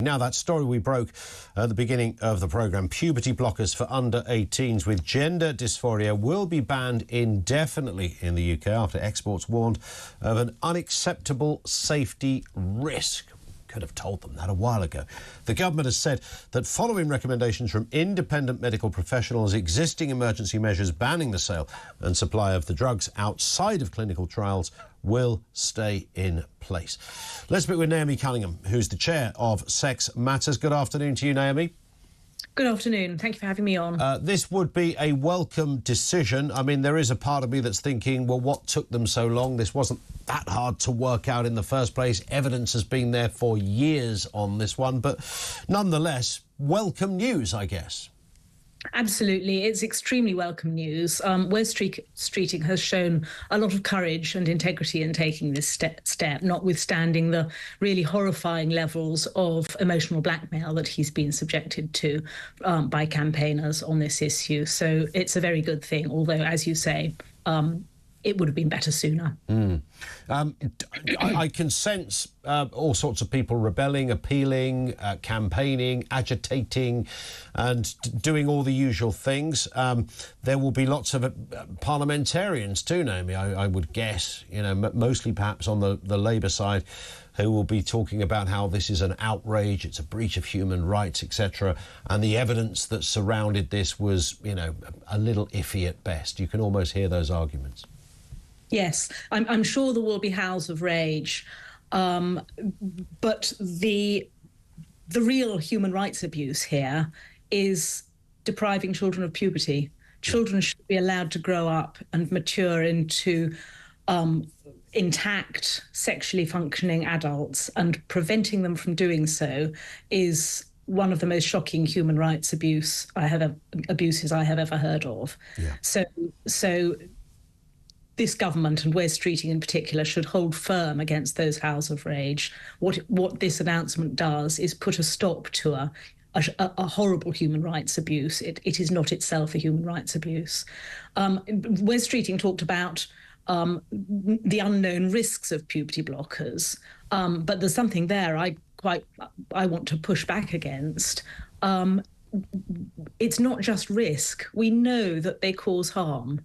Now, that story we broke at the beginning of the programme, puberty blockers for under 18s with gender dysphoria will be banned indefinitely in the UK after exports warned of an unacceptable safety risk. Could have told them that a while ago. The government has said that following recommendations from independent medical professionals, existing emergency measures banning the sale and supply of the drugs outside of clinical trials will stay in place. Let's speak with Naomi Cunningham, who's the chair of Sex Matters. Good afternoon to you, Naomi. Good afternoon. Thank you for having me on. This would be a welcome decision. I mean, there is a part of me that's thinking, well, what took them so long? This wasn't that hard to work out in the first place. Evidence has been there for years on this one. But nonetheless, welcome news, I guess. Absolutely. It's extremely welcome news. Wes Streeting has shown a lot of courage and integrity in taking this step, notwithstanding the really horrifying levels of emotional blackmail that he's been subjected to by campaigners on this issue. So it's a very good thing, although, as you say, it would have been better sooner. I can sense all sorts of people rebelling, appealing, campaigning, agitating and doing all the usual things. There will be lots of parliamentarians too, Naomi, I would guess, you know, mostly perhaps on the Labour side, who will be talking about how this is an outrage, it's a breach of human rights, etc. And the evidence that surrounded this was, you know, a little iffy at best. You can almost hear those arguments. Yes, I'm sure there will be howls of rage, but the real human rights abuse here is depriving children of puberty. Children should be allowed to grow up and mature into intact, sexually functioning adults, and preventing them from doing so is one of the most shocking human rights abuses I have ever heard of. Yeah. So this government, and Wes Streeting in particular, should hold firm against those howls of rage. What this announcement does is put a stop to a horrible human rights abuse. It is not itself a human rights abuse. Wes Streeting talked about the unknown risks of puberty blockers, but there's something there I want to push back against. It's not just risk. We know that they cause harm.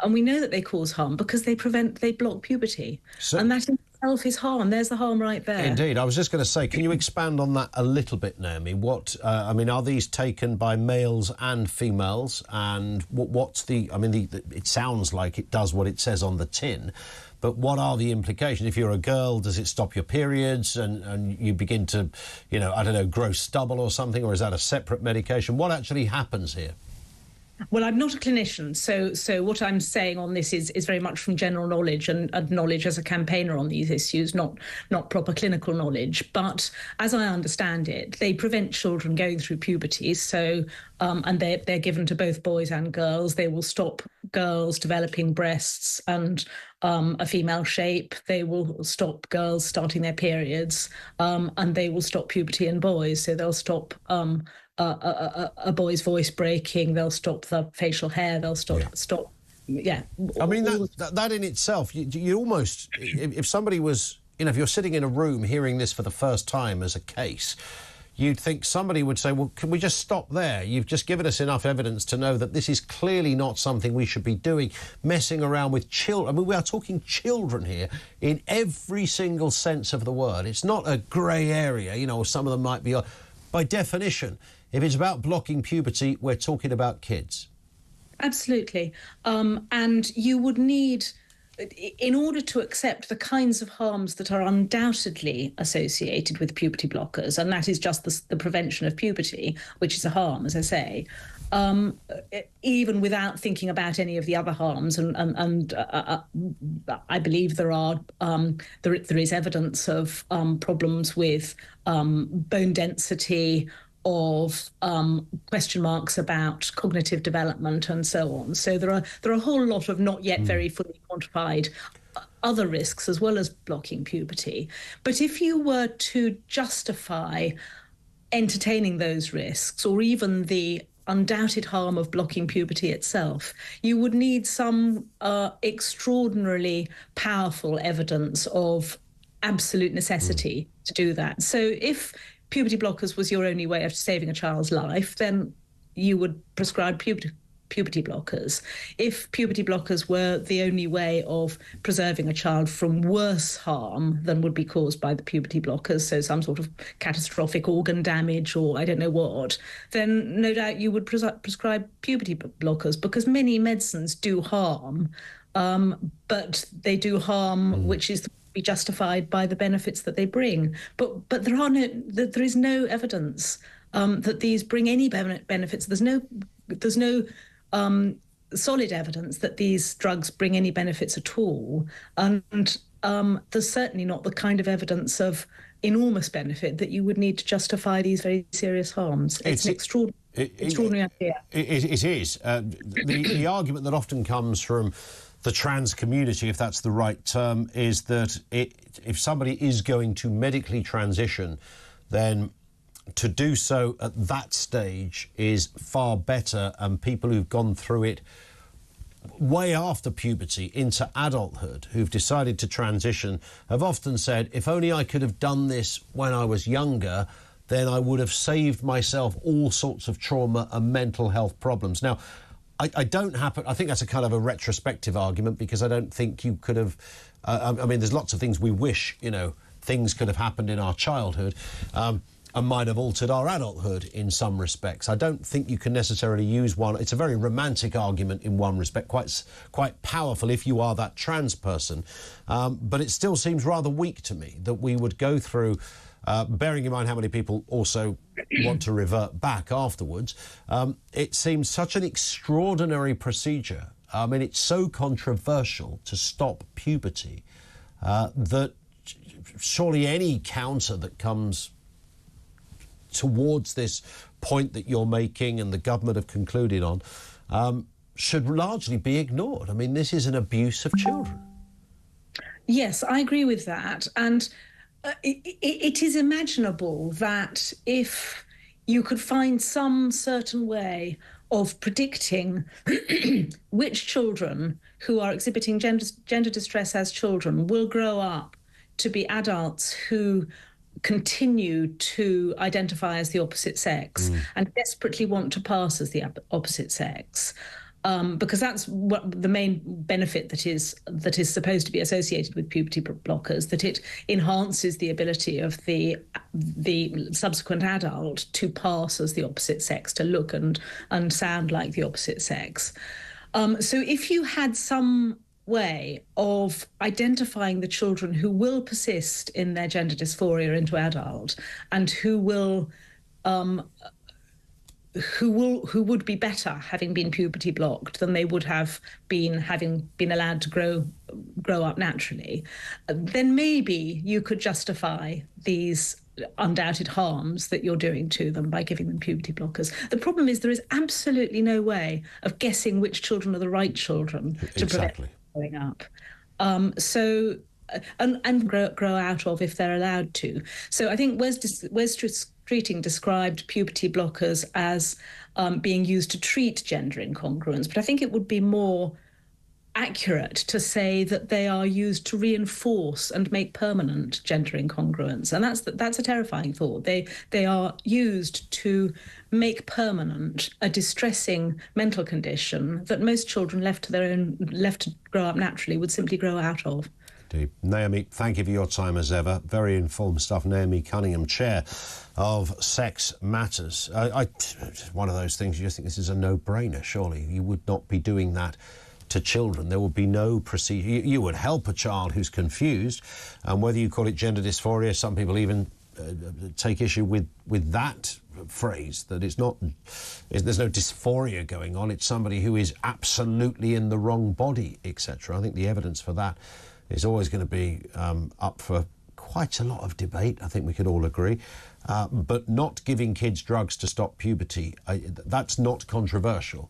And we know that they cause harm because they block puberty. And that in itself is harm. There's the harm right there. Indeed. I was just going to say, can you expand on that a little bit, Naomi? I mean, are these taken by males and females? And what's it sounds like it does what it says on the tin, but what are the implications? If you're a girl, does it stop your periods and you begin to, you know, I don't know, grow stubble or something? Or is that a separate medication? What actually happens here? Well, I'm not a clinician, so what I'm saying on this is very much from general knowledge and knowledge as a campaigner on these issues, not proper clinical knowledge. But as I understand it, they prevent children going through puberty. So and they're given to both boys and girls. They will stop girls developing breasts and a female shape. They will stop girls starting their periods, and they will stop puberty in boys. So they'll stop a boy's voice breaking, they'll stop the facial hair, they'll stop. Yeah. I mean, that in itself, you almost, if somebody was, you know, if you're sitting in a room hearing this for the first time as a case, you'd think somebody would say, well, can we just stop there? You've just given us enough evidence to know that this is clearly not something we should be doing, messing around with children. I mean, we are talking children here in every single sense of the word. It's not a grey area, you know, some of them might be, by definition, if it's about blocking puberty, we're talking about kids. Absolutely. And you would need, in order to accept the kinds of harms that are undoubtedly associated with puberty blockers, and that is just the prevention of puberty, which is a harm, as I say, even without thinking about any of the other harms, and I believe there is evidence of problems with bone density, of question marks about cognitive development and so on. So there are a whole lot of not yet very fully quantified other risks as well as blocking puberty. But if you were to justify entertaining those risks, or even the undoubted harm of blocking puberty itself, you would need some extraordinarily powerful evidence of absolute necessity to do that. So if puberty blockers was your only way of saving a child's life, then you would prescribe puberty blockers. If puberty blockers were the only way of preserving a child from worse harm than would be caused by the puberty blockers, so some sort of catastrophic organ damage or I don't know what, then no doubt you would prescribe puberty blockers, because many medicines do harm, but they do harm which is be justified by the benefits that they bring. But there is no evidence that these bring any benefits. There's no solid evidence that these drugs bring any benefits at all, and there's certainly not the kind of evidence of enormous benefit that you would need to justify these very serious harms. It's an extraordinary idea. It is. The argument that often comes from the trans community, if that's the right term, is that if somebody is going to medically transition, then to do so at that stage is far better, and people who've gone through it way after puberty into adulthood, who've decided to transition, have often said, if only I could have done this when I was younger, then I would have saved myself all sorts of trauma and mental health problems. Now, I think that's a kind of a retrospective argument, because I don't think you could have... I mean, there's lots of things we wish, things could have happened in our childhood and might have altered our adulthood in some respects. I don't think you can necessarily use one. It's a very romantic argument in one respect, quite powerful if you are that trans person. But it still seems rather weak to me that we would go through... bearing in mind how many people also want to revert back afterwards, it seems such an extraordinary procedure. I mean, it's so controversial to stop puberty that surely any counter that comes towards this point that you're making and the government have concluded on should largely be ignored. I mean, this is an abuse of children. Yes, I agree with that. And it is imaginable that if you could find some certain way of predicting which children who are exhibiting gender distress as children will grow up to be adults who continue to identify as the opposite sex and desperately want to pass as the opposite sex. Because that's what the main benefit that is supposed to be associated with puberty blockers, that it enhances the ability of the subsequent adult to pass as the opposite sex, to look and sound like the opposite sex. So if you had some way of identifying the children who will persist in their gender dysphoria into adult and who would be better having been puberty blocked than they would have been having been allowed to grow up naturally, then maybe you could justify these undoubted harms that you're doing to them by giving them puberty blockers. The problem is there is absolutely no way of guessing which children are the right children to prevent growing up. And grow out of if they're allowed to. So I think Wes Streeting described puberty blockers as being used to treat gender incongruence, but I think it would be more accurate to say that they are used to reinforce and make permanent gender incongruence, and that's a terrifying thought. They are used to make permanent a distressing mental condition that most children left to grow up naturally would simply grow out of. Indeed. Naomi, thank you for your time as ever. Very informed stuff. Naomi Cunningham, Chair of Sex Matters. One of those things you just think this is a no-brainer, surely. You would not be doing that to children. There would be no procedure. You would help a child who's confused, and whether you call it gender dysphoria, some people even take issue with that phrase, that there's no dysphoria going on. It's somebody who is absolutely in the wrong body, etc. I think the evidence for that is always going to be up for quite a lot of debate. I think we could all agree. But not giving kids drugs to stop puberty, that's not controversial.